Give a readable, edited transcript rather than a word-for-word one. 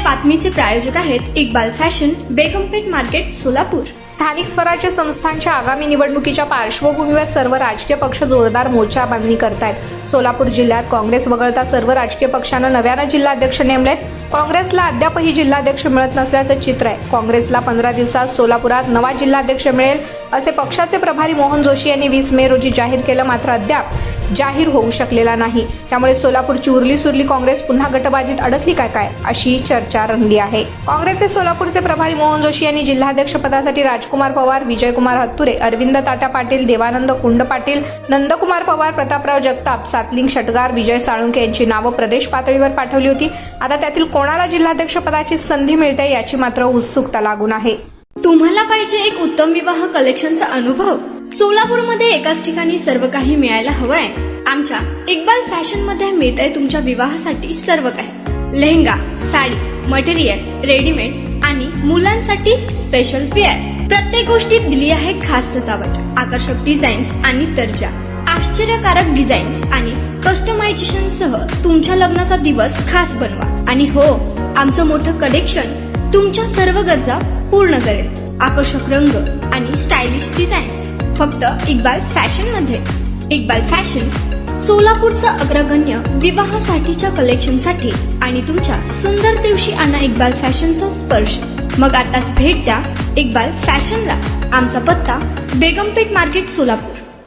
बातमीचे प्रायोजक आहेत Iqbal fashion, बेगमपेठ market, Solapur. स्थानिक स्वराज्य संस्थांच्या आगामी निवडणुकीच्या पार्श्वभूमीवर सर्व राजकीय पक्ष जोरदार मोर्चा बांधणी करतायत। सोलापूर जिल्ह्यात काँग्रेस वगळता सर्व राजकीय पक्षांना नव्यानं जिल्हाध्यक्ष नेमलेत। काँग्रेसला अद्यापही जिल्हाध्यक्ष मिळत नसल्याचं चित्र आहे। काँग्रेसला 15 दिवसात सोलापुरात नवा जिल्हाध्यक्ष मिळेल असे पक्षाचे प्रभारी मोहन जोशी यांनी 20 मे रोजी जाहीर केलं, मात्र अद्याप जाहीर होऊ शकलेला नाही। त्यामुळे सोलापूरची उरली सुरली काँग्रेस पुन्हा गटबाजीत अडकली काय अशी चर्चा रंगली आहे। काँग्रेसचे सोलापूरचे प्रभारी मोहन जोशी यांनी जिल्हाध्यक्ष पदासाठी राजकुमार पवार, विजयकुमार हत्तुरे, अरविंद तात्या पाटील, देवानंद कुंड पाटील, नंदकुमार पवार, प्रतापराव जगताप, सातलिंग शटगार, विजय साळुंखे यांची नावं प्रदेश पातळीवर पाठवली होती। आता त्यातील कोणाला जिल्हाध्यक्ष पदाची संधी मिळते याची मात्र उत्सुकता लागून आहे। तुम्हाला पाहिजे एक उत्तम विवाह कलेक्शनचा अनुभव? सोलापूरमध्ये एकाच ठिकाणी सर्व काही मिळायला हवंय। आमच्या इक्बाल फॅशन मध्ये मिळतंय तुमच्या विवाहासाठी सर्व काही। लेहंगा, साडी, मटेरियल, रेडीमेड आणि मुलांसाठी स्पेशल वेअर। प्रत्येक गोष्टीत दिली आहे खास सजावट, आकर्षक डिझाईन्स आणि दर्जा, आश्चर्यकारक डिझाईन्स आणि कस्टमायझेशन सह तुमच्या लग्नाचा दिवस खास बनवा। आणि हो, आमचं मोठं कलेक्शन तुमच्या सर्व गरजा पूर्ण करेल। आकर्षक रंग आणि स्टायलिश डिझाईन्स फक्त इक्बाल फॅशन मध्ये। इक्बाल फॅशन सोलापूरचा अग्रगण्य विवाहासाठीच्या कलेक्शनसाठी आणि तुमच्या सुंदर दिवशी आणा इक्बाल फॅशनचा स्पर्श। मग आताच भेट द्या इक्बाल फॅशनला। आमचा पत्ता बेगमपेठ मार्केट, सोलापूर।